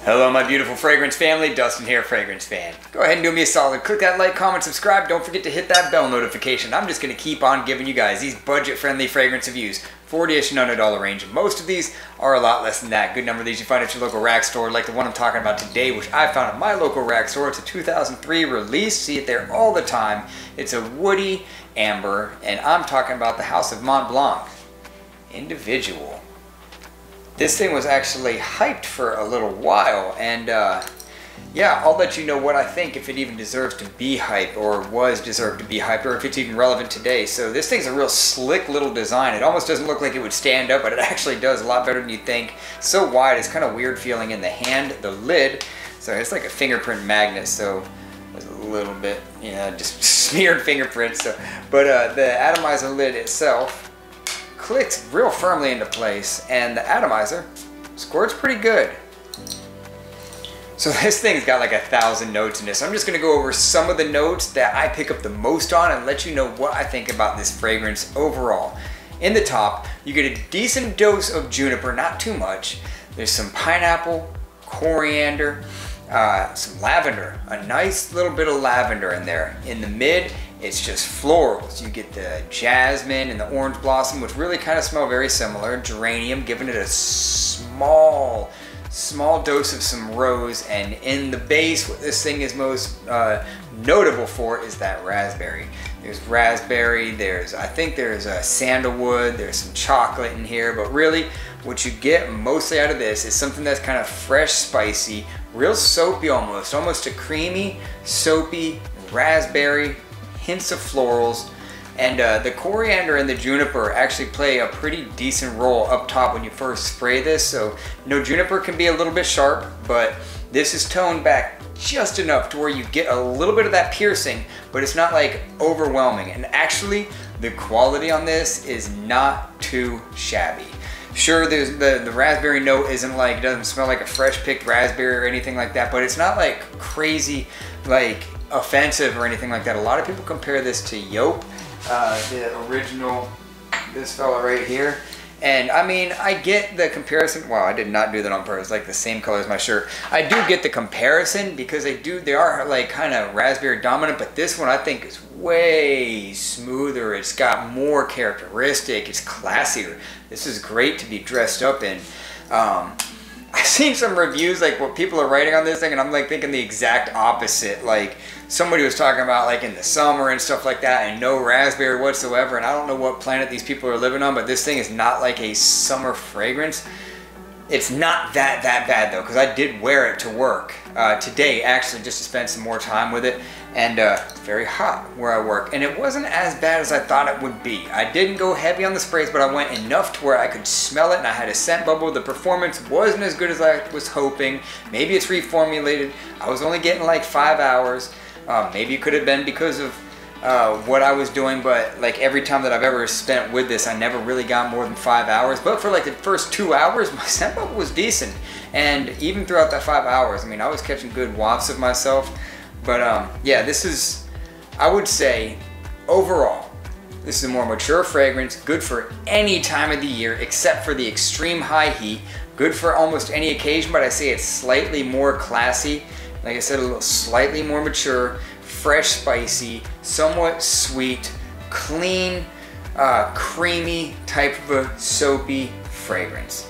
Hello my beautiful fragrance family, Dustin here, Fragrance Fan. Go ahead and do me a solid, click that like, comment, subscribe, don't forget to hit that bell notification. I'm just going to keep on giving you guys these budget-friendly fragrance reviews, $40-ish and under dollar range. Most of these are a lot less than that. Good number of these you find at your local rack store, like the one I'm talking about today, which I found at my local rack store. It's a 2003 release, see it there all the time. It's a woody amber, and I'm talking about the House of Mont Blanc Individual. This thing was actually hyped for a little while, and yeah, I'll let you know what I think, if it even deserves to be hyped, or was deserved to be hyped, or if it's even relevant today. So this thing's a real slick little design. It almost doesn't look like it would stand up, but it actually does a lot better than you think. So wide, it's kind of weird feeling in the hand, the lid. So it's like a fingerprint magnet, so there's a little bit, you know, just smeared fingerprints. So, but the atomizer lid itself clicks real firmly into place, and the atomizer squirts pretty good. So this thing's got like 1,000 notes in this. So I'm just gonna go over some of the notes that I pick up the most on and let you know what I think about this fragrance overall. In the top, you get a decent dose of juniper, not too much. There's some pineapple, coriander, some lavender, a nice little bit of lavender in there. In the mid, it's just florals. You get the jasmine and the orange blossom, which really kind of smell very similar. Geranium, giving it a small dose of some rose. And in the base, what this thing is most notable for is that raspberry. There's raspberry, I think there's a sandalwood, there's some chocolate in here, but really what you get mostly out of this is something that's kind of fresh, spicy, real soapy almost a creamy, soapy, raspberry, hints of florals, and the coriander and the juniper actually play a pretty decent role up top when you first spray this. So, juniper can be a little bit sharp, but this is toned back just enough to where you get a little bit of that piercing, but it's not like overwhelming. And actually, the quality on this is not too shabby. Sure, there's the raspberry note isn't like, doesn't smell like a fresh picked raspberry or anything like that, but it's not like crazy, like offensive or anything like that. A lot of people compare this to Yope, the original, this fella right here. And I mean, I get the comparison. Wow, I did not do that on purpose. Like the same color as my shirt. I do get the comparison because they are like kind of raspberry dominant, but this one I think is way smoother. It's got more characteristic. It's classier. This is great to be dressed up in. I've seen some reviews, like what people are writing on this thing, and I'm like thinking the exact opposite. Like somebody was talking about like in the summer and stuff like that, and no raspberry whatsoever. And I don't know what planet these people are living on, but this thing is not like a summer fragrance. It's not that bad though, because I did wear it to work today, actually, just to spend some more time with it. And it's very hot where I work, and it wasn't as bad as I thought it would be. I didn't go heavy on the sprays, but I went enough to where I could smell it, and I had a scent bubble. The performance wasn't as good as I was hoping. Maybe it's reformulated. I was only getting like 5 hours. Maybe it could have been because of what I was doing, but like every time that I've ever spent with this, I never really got more than 5 hours. But for like the first 2 hours, my scent bubble was decent. And even throughout that 5 hours, I mean, I was catching good wafts of myself. But yeah, this is, I would say, overall, this is a more mature fragrance, good for any time of the year except for the extreme high heat, good for almost any occasion, but I say it's slightly more classy. Like I said, a little slightly more mature, fresh, spicy, somewhat sweet, clean, creamy type of a soapy fragrance.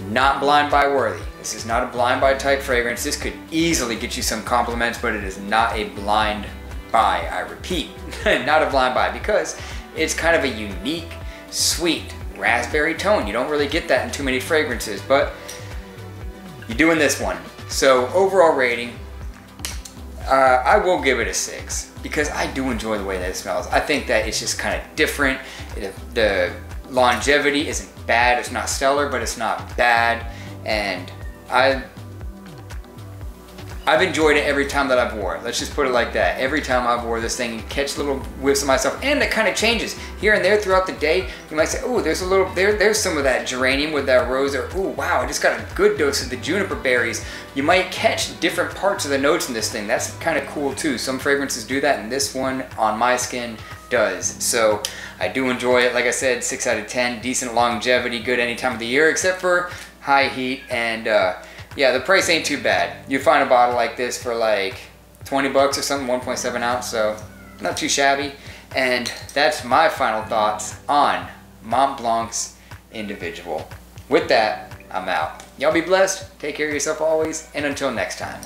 Not blind buy worthy. This is not a blind buy type fragrance. This could easily get you some compliments, but it is not a blind buy. I repeat, not a blind buy, because it's kind of a unique, sweet raspberry tone. You don't really get that in too many fragrances, but you do in this one. So overall rating, I will give it a 6 because I do enjoy the way that it smells. I think that it's just kind of different. The longevity isn't bad. It's not stellar, but it's not bad. And I've enjoyed it every time that I've wore it. Let's just put it like that. Every time I've wore this thing, you catch little whiffs of myself, and it kind of changes here and there throughout the day. You might say, oh, there's a little, there's some of that geranium with that rose, or oh wow, I just got a good dose of the juniper berries. You might catch different parts of the notes in this thing. That's kind of cool too. Some fragrances do that, and this one on my skin does. So I do enjoy it. Like I said, 6 out of 10. Decent longevity, good any time of the year, except for high heat and yeah, the price ain't too bad. You find a bottle like this for like 20 bucks or something, 1.7 ounce, so not too shabby. And that's my final thoughts on Mont Blanc's Individual. With that, I'm out. Y'all be blessed, take care of yourself always, and until next time.